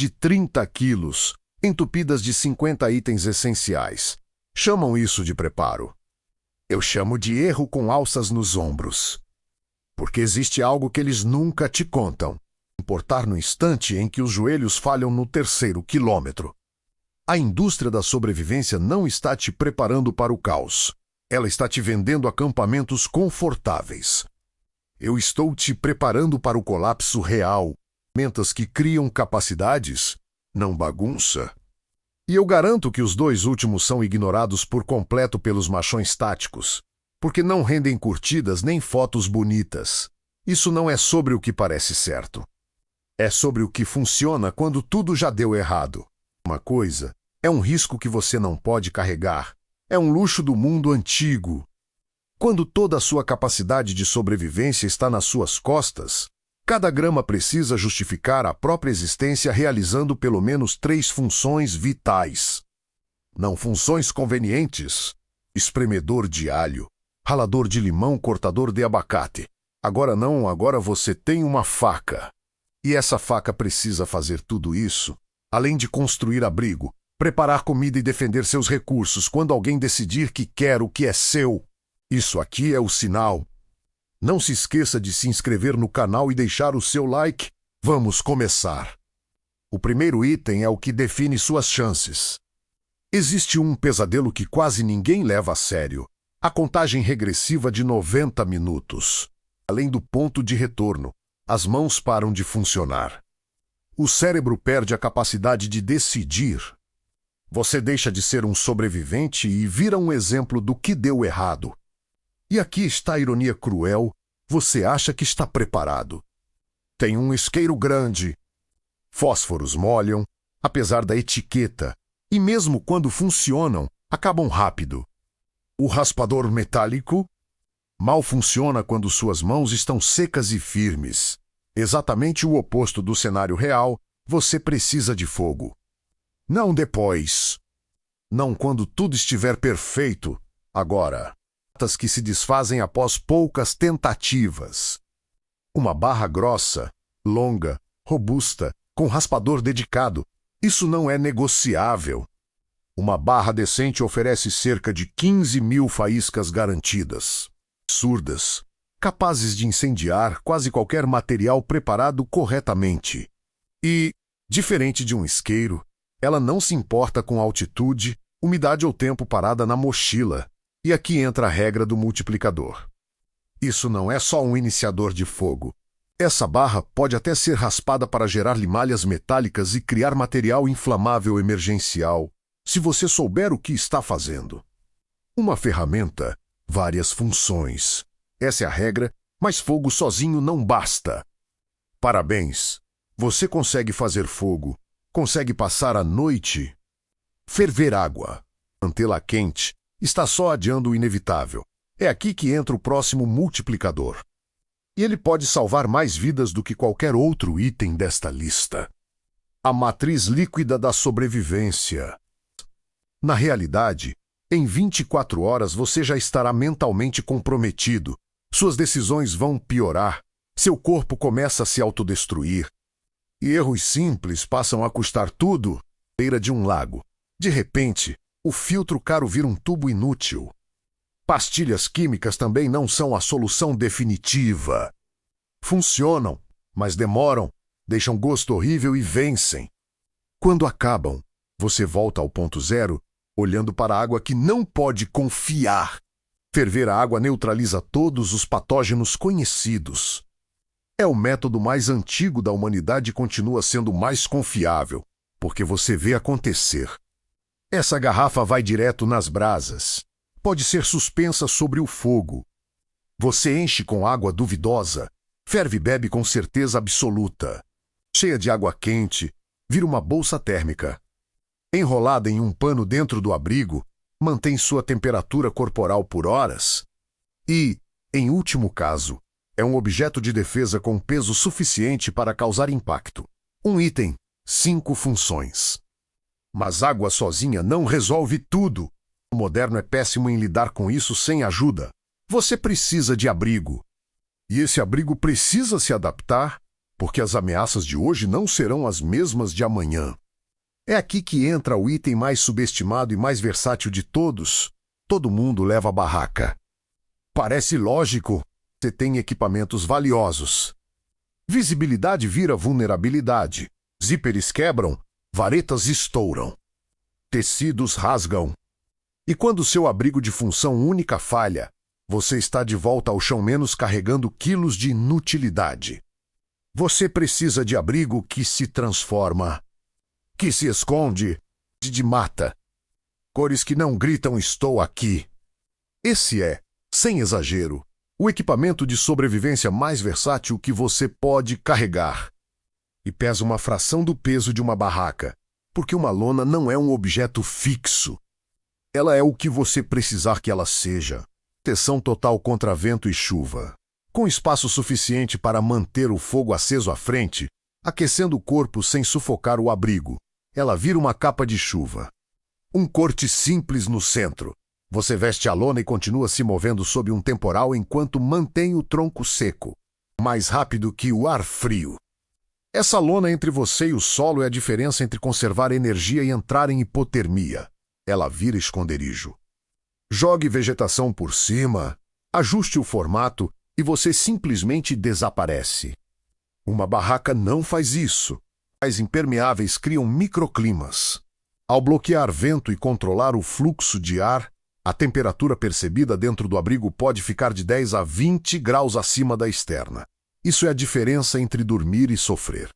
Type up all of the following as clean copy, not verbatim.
de 30 quilos, entupidas de 50 itens essenciais. Chamam isso de preparo. Eu chamo de erro com alças nos ombros. Porque existe algo que eles nunca te contam. Importar no instante em que os joelhos falham no 3º quilômetro. A indústria da sobrevivência não está te preparando para o caos. Ela está te vendendo acampamentos confortáveis. Eu estou te preparando para o colapso real. Ferramentas que criam capacidades, não bagunça. E eu garanto que os 2 últimos são ignorados por completo pelos machões táticos, porque não rendem curtidas nem fotos bonitas. Isso não é sobre o que parece certo. É sobre o que funciona quando tudo já deu errado. Uma coisa é um risco que você não pode carregar. É um luxo do mundo antigo. Quando toda a sua capacidade de sobrevivência está nas suas costas, cada grama precisa justificar a própria existência realizando pelo menos 3 funções vitais. Não funções convenientes. Espremedor de alho, ralador de limão, cortador de abacate. Agora não, agora você tem uma faca. E essa faca precisa fazer tudo isso, além de construir abrigo, preparar comida e defender seus recursos quando alguém decidir que quer o que é seu. Isso aqui é o sinal. Não se esqueça de se inscrever no canal e deixar o seu like. Vamos começar. O primeiro item é o que define suas chances. Existe um pesadelo que quase ninguém leva a sério. A contagem regressiva de 90 minutos. Além do ponto de retorno, as mãos param de funcionar. O cérebro perde a capacidade de decidir. Você deixa de ser um sobrevivente e vira um exemplo do que deu errado. E aqui está a ironia cruel. Você acha que está preparado. Tem um isqueiro grande. Fósforos molham, apesar da etiqueta, e mesmo quando funcionam, acabam rápido. O raspador metálico mal funciona quando suas mãos estão secas e firmes. Exatamente o oposto do cenário real, você precisa de fogo. Não depois. Não quando tudo estiver perfeito. Agora. Que se desfazem após poucas tentativas. Uma barra grossa, longa, robusta, com raspador dedicado. Isso não é negociável. Uma barra decente oferece cerca de 15.000 faíscas garantidas. Surdas, capazes de incendiar quase qualquer material preparado corretamente. E, diferente de um isqueiro, ela não se importa com altitude, umidade ou tempo parada na mochila. E aqui entra a regra do multiplicador. Isso não é só um iniciador de fogo. Essa barra pode até ser raspada para gerar limalhas metálicas e criar material inflamável emergencial, se você souber o que está fazendo. Uma ferramenta, várias funções. Essa é a regra, mas fogo sozinho não basta. Parabéns! Você consegue fazer fogo, consegue passar a noite. Ferver água, mantê-la quente, está só adiando o inevitável. É aqui que entra o próximo multiplicador. E ele pode salvar mais vidas do que qualquer outro item desta lista. A matriz líquida da sobrevivência. Na realidade, em 24 horas você já estará mentalmente comprometido. Suas decisões vão piorar. Seu corpo começa a se autodestruir. E erros simples passam a custar tudo à beira de um lago. De repente, o filtro caro vira um tubo inútil. Pastilhas químicas também não são a solução definitiva. Funcionam, mas demoram, deixam gosto horrível e vencem. Quando acabam, você volta ao ponto zero, olhando para a água que não pode confiar. Ferver a água neutraliza todos os patógenos conhecidos. É o método mais antigo da humanidade e continua sendo mais confiável, porque você vê acontecer. Essa garrafa vai direto nas brasas. Pode ser suspensa sobre o fogo. Você enche com água duvidosa, ferve e bebe com certeza absoluta. Cheia de água quente, vira uma bolsa térmica. Enrolada em um pano dentro do abrigo, mantém sua temperatura corporal por horas. E, em último caso, é um objeto de defesa com peso suficiente para causar impacto. Um item, 5 funções. Mas água sozinha não resolve tudo. O moderno é péssimo em lidar com isso sem ajuda. Você precisa de abrigo. E esse abrigo precisa se adaptar porque as ameaças de hoje não serão as mesmas de amanhã. É aqui que entra o item mais subestimado e mais versátil de todos. Todo mundo leva a barraca. Parece lógico, você tem equipamentos valiosos. Visibilidade vira vulnerabilidade. Zíperes quebram, varetas estouram. Tecidos rasgam. E quando seu abrigo de função única falha, você está de volta ao chão menos carregando quilos de inutilidade. Você precisa de abrigo que se transforma, que se esconde, de mata. Cores que não gritam estou aqui. Esse é, sem exagero, o equipamento de sobrevivência mais versátil que você pode carregar. E pesa uma fração do peso de uma barraca, porque uma lona não é um objeto fixo. Ela é o que você precisar que ela seja. Proteção total contra vento e chuva. Com espaço suficiente para manter o fogo aceso à frente, aquecendo o corpo sem sufocar o abrigo. Ela vira uma capa de chuva. Um corte simples no centro. Você veste a lona e continua se movendo sob um temporal enquanto mantém o tronco seco, mais rápido que o ar frio. Essa lona entre você e o solo é a diferença entre conservar energia e entrar em hipotermia. Ela vira esconderijo. Jogue vegetação por cima, ajuste o formato e você simplesmente desaparece. Uma barraca não faz isso. As impermeáveis criam microclimas. Ao bloquear vento e controlar o fluxo de ar, a temperatura percebida dentro do abrigo pode ficar de 10 a 20 graus acima da externa. Isso é a diferença entre dormir e sofrer.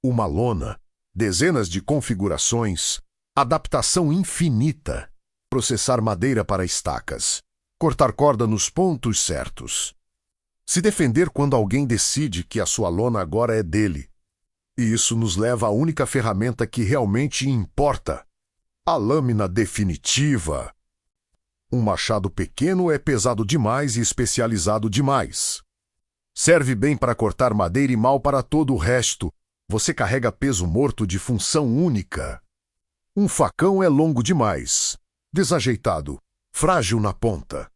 Uma lona, dezenas de configurações, adaptação infinita, processar madeira para estacas, cortar corda nos pontos certos. Se defender quando alguém decide que a sua lona agora é dele. E isso nos leva à única ferramenta que realmente importa: a lâmina definitiva. Um machado pequeno é pesado demais e especializado demais. Serve bem para cortar madeira e mal para todo o resto. Você carrega peso morto de função única. Um facão é longo demais, desajeitado, frágil na ponta.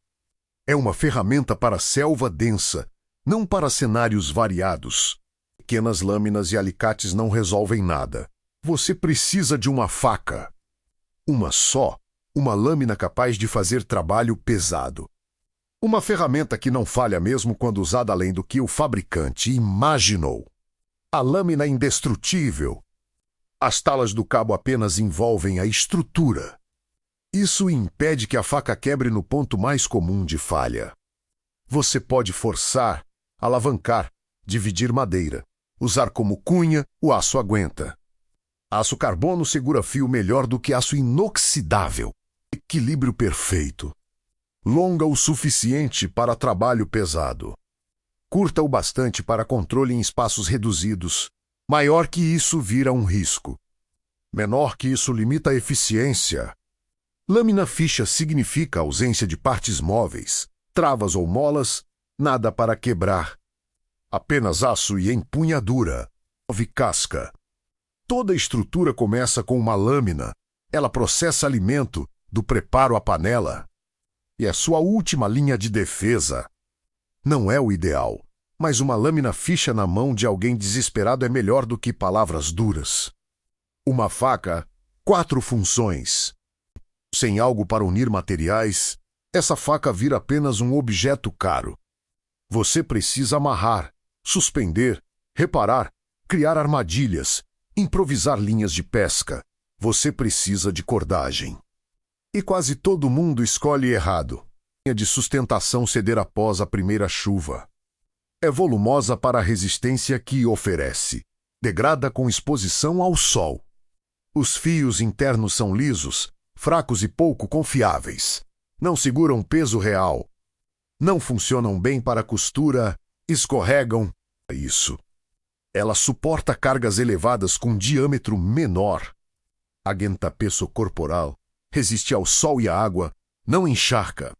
É uma ferramenta para selva densa, não para cenários variados. Pequenas lâminas e alicates não resolvem nada. Você precisa de uma faca. Uma só, uma lâmina capaz de fazer trabalho pesado. Uma ferramenta que não falha mesmo quando usada além do que o fabricante imaginou. A lâmina indestrutível. As talas do cabo apenas envolvem a estrutura. Isso impede que a faca quebre no ponto mais comum de falha. Você pode forçar, alavancar, dividir madeira, usar como cunha, o aço aguenta. Aço carbono segura fio melhor do que aço inoxidável. Equilíbrio perfeito. Longa o suficiente para trabalho pesado. Curta o bastante para controle em espaços reduzidos. Maior que isso vira um risco. Menor que isso limita a eficiência. Lâmina fixa significa ausência de partes móveis, travas ou molas, nada para quebrar. Apenas aço e empunhadura. Move casca. Toda estrutura começa com uma lâmina. Ela processa alimento, do preparo à panela. E é sua última linha de defesa. Não é o ideal, mas uma lâmina fixa na mão de alguém desesperado é melhor do que palavras duras. Uma faca, 4 funções. Sem algo para unir materiais, essa faca vira apenas um objeto caro. Você precisa amarrar, suspender, reparar, criar armadilhas, improvisar linhas de pesca. Você precisa de cordagem. E quase todo mundo escolhe errado. Linha de sustentação ceder após a primeira chuva. É volumosa para a resistência que oferece. Degrada com exposição ao sol. Os fios internos são lisos, fracos e pouco confiáveis. Não seguram peso real. Não funcionam bem para costura, escorregam. Isso. Ela suporta cargas elevadas com diâmetro menor. Aguenta peso corporal. Resiste ao sol e à água, não encharca.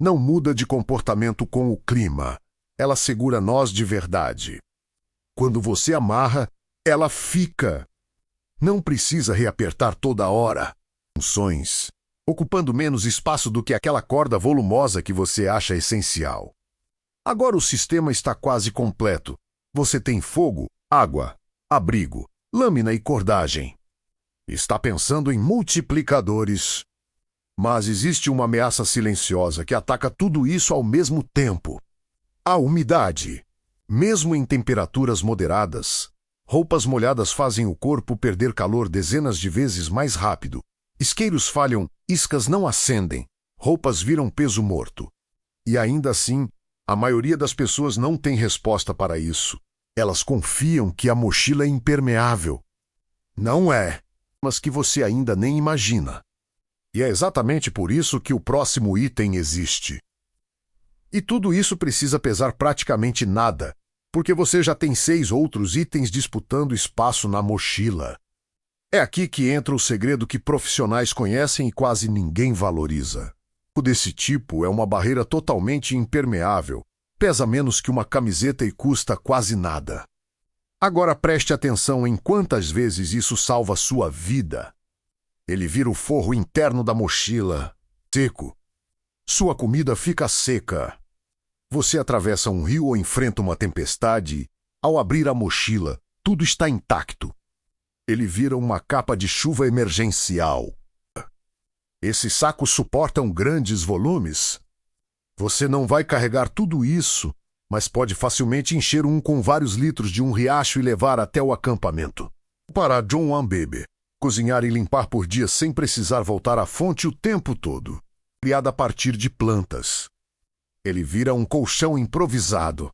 Não muda de comportamento com o clima. Ela segura nós de verdade. Quando você amarra, ela fica. Não precisa reapertar toda hora. Funções, ocupando menos espaço do que aquela corda volumosa que você acha essencial. Agora o sistema está quase completo. Você tem fogo, água, abrigo, lâmina e cordagem. Está pensando em multiplicadores. Mas existe uma ameaça silenciosa que ataca tudo isso ao mesmo tempo. A umidade. Mesmo em temperaturas moderadas, roupas molhadas fazem o corpo perder calor dezenas de vezes mais rápido. Isqueiros falham, iscas não acendem, roupas viram peso morto. E ainda assim, a maioria das pessoas não tem resposta para isso. Elas confiam que a mochila é impermeável. Não é, mas que você ainda nem imagina. E é exatamente por isso que o próximo item existe. E tudo isso precisa pesar praticamente nada, porque você já tem 6 outros itens disputando espaço na mochila. É aqui que entra o segredo que profissionais conhecem e quase ninguém valoriza. O desse tipo é uma barreira totalmente impermeável, pesa menos que uma camiseta e custa quase nada. Agora preste atenção em quantas vezes isso salva sua vida. Ele vira o forro interno da mochila, seco. Sua comida fica seca. Você atravessa um rio ou enfrenta uma tempestade. Ao abrir a mochila, tudo está intacto. Ele vira uma capa de chuva emergencial. Esses sacos suportam grandes volumes. Você não vai carregar tudo isso, mas pode facilmente encher um com vários litros de um riacho e levar até o acampamento. Para John Ambebe, cozinhar e limpar por dia sem precisar voltar à fonte o tempo todo. Criado a partir de plantas. Ele vira um colchão improvisado.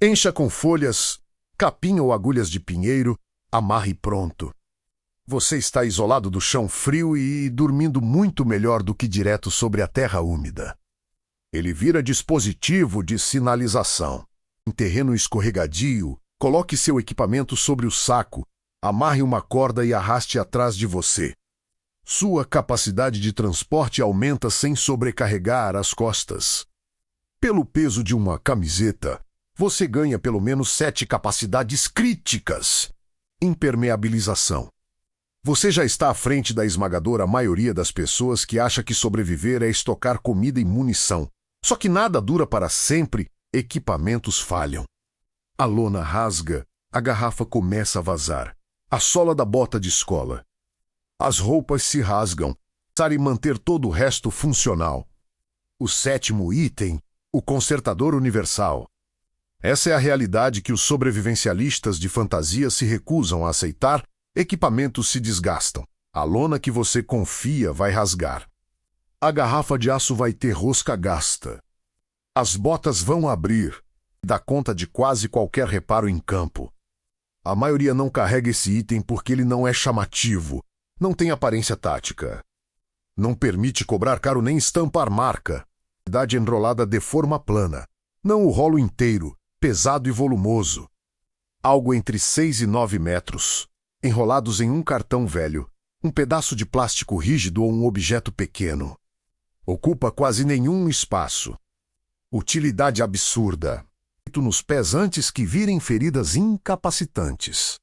Encha com folhas, capim ou agulhas de pinheiro, amarre pronto. Você está isolado do chão frio e dormindo muito melhor do que direto sobre a terra úmida. Ele vira dispositivo de sinalização. Em terreno escorregadio, coloque seu equipamento sobre o saco, amarre uma corda e arraste atrás de você. Sua capacidade de transporte aumenta sem sobrecarregar as costas. Pelo peso de uma camiseta, você ganha pelo menos 7 capacidades críticas. Impermeabilização. Você já está à frente da esmagadora maioria das pessoas que acha que sobreviver é estocar comida e munição. Só que nada dura para sempre, equipamentos falham. A lona rasga, a garrafa começa a vazar. A sola da bota de escola. As roupas se rasgam, para manter todo o resto funcional. O 7º item, o consertador universal. Essa é a realidade que os sobrevivencialistas de fantasia se recusam a aceitar. Equipamentos se desgastam. A lona que você confia vai rasgar. A garrafa de aço vai ter rosca gasta. As botas vão abrir. Dá conta de quase qualquer reparo em campo. A maioria não carrega esse item porque ele não é chamativo, não tem aparência tática. Não permite cobrar caro nem estampar marca. A idade enrolada de forma plana. Não o rolo inteiro, pesado e volumoso. Algo entre 6 e 9 metros. Enrolados em um cartão velho, um pedaço de plástico rígido ou um objeto pequeno. Ocupa quase nenhum espaço. Utilidade absurda. Feito nos pés antes que virem feridas incapacitantes.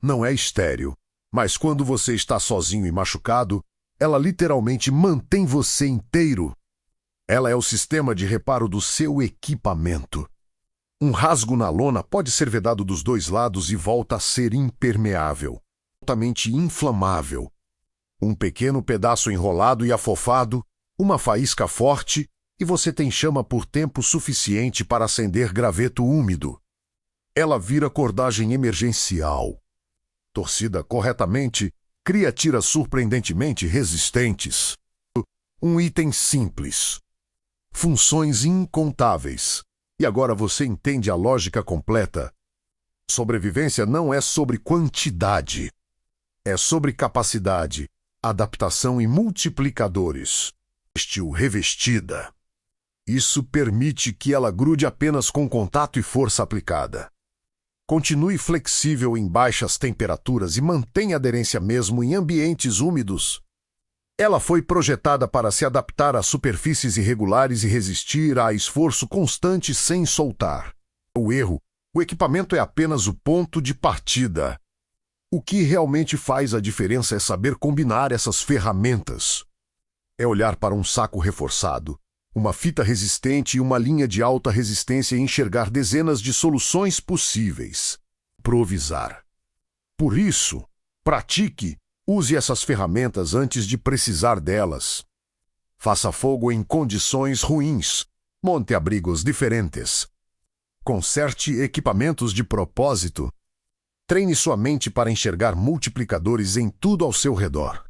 Não é estéril, mas quando você está sozinho e machucado, ela literalmente mantém você inteiro. Ela é o sistema de reparo do seu equipamento. Um rasgo na lona pode ser vedado dos 2 lados e volta a ser impermeável, altamente inflamável. Um pequeno pedaço enrolado e afofado, uma faísca forte, e você tem chama por tempo suficiente para acender graveto úmido. Ela vira cordagem emergencial. Torcida corretamente, cria tiras surpreendentemente resistentes. Um item simples. Funções incontáveis. E agora você entende a lógica completa. Sobrevivência não é sobre quantidade. É sobre capacidade, adaptação e multiplicadores. Vestiu revestida. Isso permite que ela grude apenas com contato e força aplicada. Continue flexível em baixas temperaturas e mantenha aderência mesmo em ambientes úmidos. Ela foi projetada para se adaptar a superfícies irregulares e resistir a esforço constante sem soltar. O erro, o equipamento é apenas o ponto de partida. O que realmente faz a diferença é saber combinar essas ferramentas. É olhar para um saco reforçado, uma fita resistente e uma linha de alta resistência e enxergar dezenas de soluções possíveis. improvisar. Por isso, pratique, use essas ferramentas antes de precisar delas. Faça fogo em condições ruins. Monte abrigos diferentes. Conserte equipamentos de propósito. Treine sua mente para enxergar multiplicadores em tudo ao seu redor.